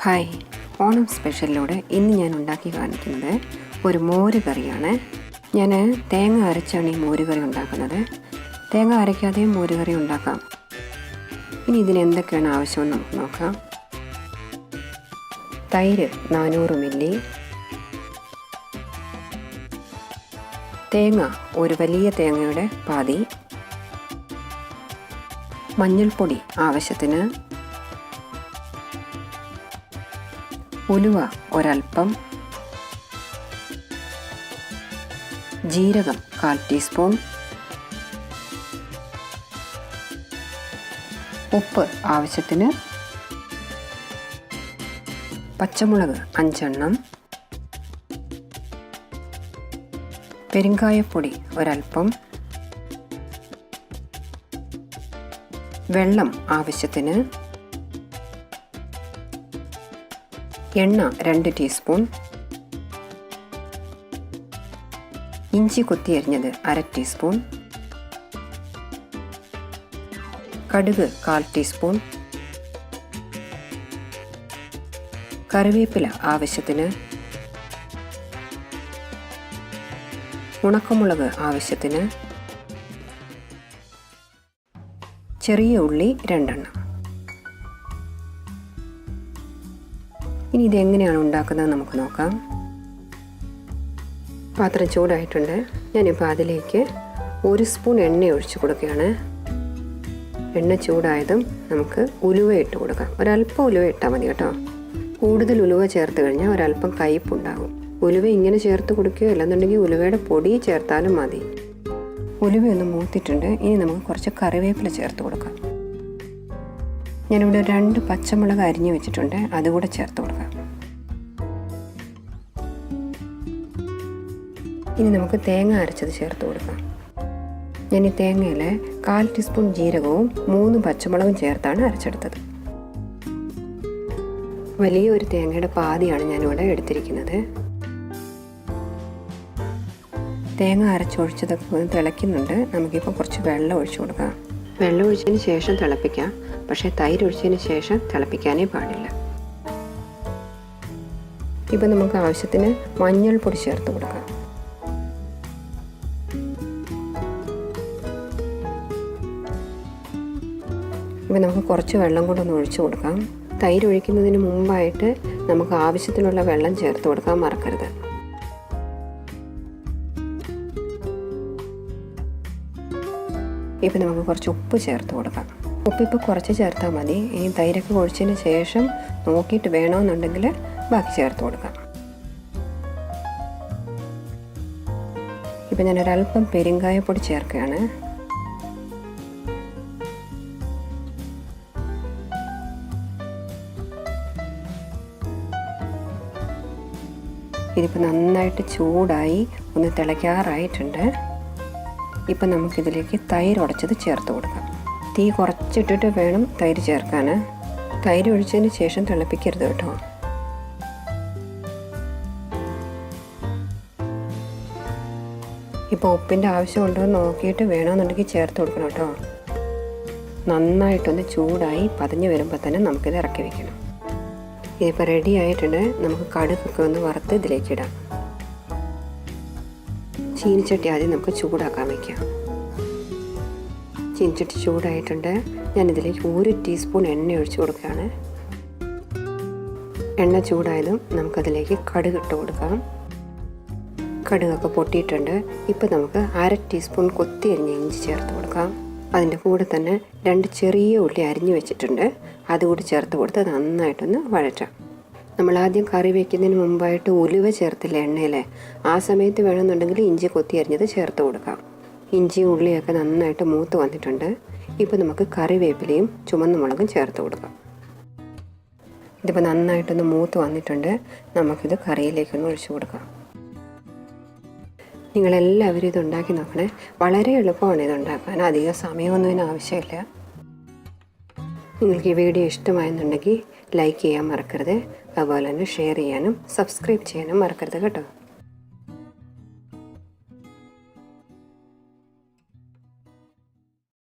Hi, Onam സ്പെഷ്യലിലൂടെ ഇന്ന് ഞാൻ ഉണ്ടാക്കി കാണിക്കുന്നത് ഒരു മോര് കറിയാണ്. ഞാൻ തേങ്ങ അരച്ചാണ് ഈ മോര് കറി ഉണ്ടാക്കുന്നത്. തേങ്ങ അരയ്ക്കാതെയും മോര് കറി ഉണ്ടാക്കാം. ഇനി ഇതിന് എന്തൊക്കെയാണ് ആവശ്യമെന്ന് നമുക്ക് നോക്കാം. തൈര് 400 മില്ലി, തേങ്ങ ഒരു വലിയ തേങ്ങയുടെ പാതി, മഞ്ഞൾപ്പൊടി ആവശ്യത്തിന്, ഉലുവ ഒരൽപ്പം, ജീരകം 1/4 ടീസ്പൂൺ, ഉപ്പ് ആവശ്യത്തിന്, പച്ചമുളക് 5 എണ്ണം, പെരുങ്കായപ്പൊടി ഒരൽപ്പം, വെള്ളം ആവശ്യത്തിന്, എണ്ണ 2 ടീസ്പൂൺ, ഇഞ്ചി കൊത്തിയരിഞ്ഞത് 1/2 ടീസ്പൂൺ, കടുക് 1/4 ടീസ്പൂൺ, കറിവേപ്പില ആവശ്യത്തിന്, ഉണക്കമുളക് ആവശ്യത്തിന്, ചെറിയ ഉള്ളി 2 എണ്ണം. ഇനി ഇതെങ്ങനെയാണ് ഉണ്ടാക്കുന്നത് നമുക്ക് നോക്കാം. പാത്രം ചൂടായിട്ടുണ്ട്. ഞാനിപ്പോൾ അതിലേക്ക് 1 സ്പൂൺ എണ്ണ ഒഴിച്ച് കൊടുക്കുകയാണ്. എണ്ണ ചൂടായതും നമുക്ക് ഉലുവ ഇട്ട് കൊടുക്കാം. ഒരല്പം ഉലുവ ഇട്ടാൽ മതി കേട്ടോ. കൂടുതൽ ഉലുവ ചേർത്ത് കഴിഞ്ഞാൽ ഒരല്പം കയ്പ്പുണ്ടാകും. ഉലുവ ഇങ്ങനെ ചേർത്ത് കൊടുക്കുകയോ അല്ലെന്നുണ്ടെങ്കിൽ ഉലുവയുടെ പൊടി ചേർത്താലും മതി. ഉലുവയൊന്ന് മൂത്തിട്ടുണ്ട്. ഇനി നമുക്ക് കുറച്ച് കറിവേപ്പില ചേർത്ത് കൊടുക്കാം. ഞാനിവിടെ 2 പച്ചമുളക് അരിഞ്ഞു വെച്ചിട്ടുണ്ട്, അതുകൂടെ ചേർത്ത് കൊടുക്കാം. ഇനി നമുക്ക് തേങ്ങ അരച്ചത് ചേർത്ത് കൊടുക്കാം. ഞാൻ ഈ തേങ്ങയിൽ 1/4 ടീസ്പൂൺ ജീരകവും 3 പച്ചമുളകും ചേർത്താണ് അരച്ചെടുത്തത്. വലിയൊരു തേങ്ങയുടെ പാതിയാണ് ഞാനിവിടെ എടുത്തിരിക്കുന്നത്. തേങ്ങ അരച്ചൊഴിച്ചതൊക്കെ തിളയ്ക്കുന്നുണ്ട്. നമുക്കിപ്പോൾ കുറച്ച് വെള്ളം ഒഴിച്ചു കൊടുക്കാം. വെള്ളം ഒഴിച്ചതിന് ശേഷം തിളപ്പിക്കാം, പക്ഷേ തൈര് ഒഴിച്ചതിന് ശേഷം തിളപ്പിക്കാനേ പാടില്ല. ഇപ്പം നമുക്ക് ആവശ്യത്തിന് മഞ്ഞൾപ്പൊടി ചേർത്ത് കൊടുക്കാം. ഇപ്പം നമുക്ക് കുറച്ച് വെള്ളം കൂടെ ഒന്ന് ഒഴിച്ചു കൊടുക്കാം. തൈര് ഒഴിക്കുന്നതിന് മുമ്പായിട്ട് നമുക്ക് ആവശ്യത്തിനുള്ള വെള്ളം ചേർത്ത് കൊടുക്കാൻ മറക്കരുത്. ഇപ്പം നമുക്ക് കുറച്ച് ഉപ്പ് ചേർത്ത് കൊടുക്കാം. ഉപ്പിപ്പോൾ കുറച്ച് ചേർത്താൽ മതി. ഇനി തൈരൊക്കെ ഒഴിച്ചതിന് ശേഷം നോക്കിയിട്ട് വേണമെന്നുണ്ടെങ്കിൽ ബാക്കി ചേർത്ത് കൊടുക്കാം. ഇപ്പം ഞാനൊരല്പം പെരുങ്കായപ്പൊടി ചേർക്കുകയാണ്. ഇതിപ്പോൾ നന്നായിട്ട് ചൂടായി ഒന്ന് തിളയ്ക്കാറായിട്ടുണ്ട്. ഇപ്പം നമുക്കിതിലേക്ക് തൈര് ഉടച്ചത് ചേർത്ത് കൊടുക്കാം. തീ കുറച്ചിട്ടിട്ട് വേണം തൈര് ചേർക്കാൻ. തൈര് ഒഴിച്ചതിന് ശേഷം തിളപ്പിക്കരുത് കേട്ടോ. ഇപ്പോൾ ഉപ്പിൻ്റെ ആവശ്യമുണ്ടോ എന്ന് നോക്കിയിട്ട് വേണമെന്നുണ്ടെങ്കിൽ ചേർത്ത് കൊടുക്കണം കേട്ടോ. നന്നായിട്ടൊന്ന് ചൂടായി പതഞ്ഞ് വരുമ്പോൾ തന്നെ നമുക്കിത് ഇറക്കി വയ്ക്കണം. ഇതിപ്പോൾ റെഡി ആയിട്ടുണ്ട്. നമുക്ക് കടുകൊക്കെ ഒന്ന് വറുത്ത് ഇതിലേക്ക് ഇടാം. ചീനിച്ചട്ടി ആദ്യം നമുക്ക് ചൂടാക്കാൻ വയ്ക്കാം. ചീനിച്ചട്ടി ചൂടായിട്ടുണ്ട്. ഞാനിതിലേക്ക് 1 ടീസ്പൂൺ എണ്ണ ഒഴിച്ച് കൊടുക്കുകയാണ്. എണ്ണ ചൂടായതും നമുക്കതിലേക്ക് കടുക് ഇട്ട് കൊടുക്കാം. കടുകൊക്കെ പൊട്ടിയിട്ടുണ്ട്. ഇപ്പം നമുക്ക് 1/2 ടീസ്പൂൺ കൊത്തി അരിഞ്ഞ ഇഞ്ചി ചേർത്ത് കൊടുക്കാം. അതിൻ്റെ കൂടെ തന്നെ 2 ചെറിയ ഉള്ളി അരിഞ്ഞു വെച്ചിട്ടുണ്ട്, അതുകൂടി ചേർത്ത് കൊടുത്ത് നന്നായിട്ടൊന്ന് വഴറ്റാം. നമ്മൾ ആദ്യം കറി വയ്ക്കുന്നതിന് മുമ്പായിട്ട് ഉലുവ ചേർത്തില്ല എണ്ണയിൽ. ആ സമയത്ത് വേണമെന്നുണ്ടെങ്കിൽ ഇഞ്ചി കൊത്തി അരിഞ്ഞത് ചേർത്ത് കൊടുക്കാം. ഇഞ്ചിയും ഉള്ളിയൊക്കെ നന്നായിട്ട് മൂത്ത് വന്നിട്ടുണ്ട്. ഇപ്പോൾ നമുക്ക് കറിവേപ്പിലയും ചുവന്ന മുളകും ചേർത്ത് കൊടുക്കാം. ഇതിപ്പോൾ നന്നായിട്ടൊന്ന് മൂത്ത് വന്നിട്ടുണ്ട്. നമുക്കിത് കറിയിലേക്കൊന്ന് ഒഴിച്ചു കൊടുക്കാം. നിങ്ങളെല്ലാവരും ഇത് ഉണ്ടാക്കി നോക്കണേ. വളരെ എളുപ്പമാണ് ഇത് ഉണ്ടാക്കാൻ. അധികം സമയമൊന്നും ഇതിന് ആവശ്യമില്ല. നിങ്ങൾക്ക് ഈ വീഡിയോ ഇഷ്ടമായെന്നുണ്ടെങ്കിൽ ലൈക്ക് ചെയ്യാൻ മറക്കരുത്. അതുപോലെ തന്നെ ഷെയർ ചെയ്യാനും സബ്സ്ക്രൈബ് ചെയ്യാനും മറക്കരുത് കേട്ടോ.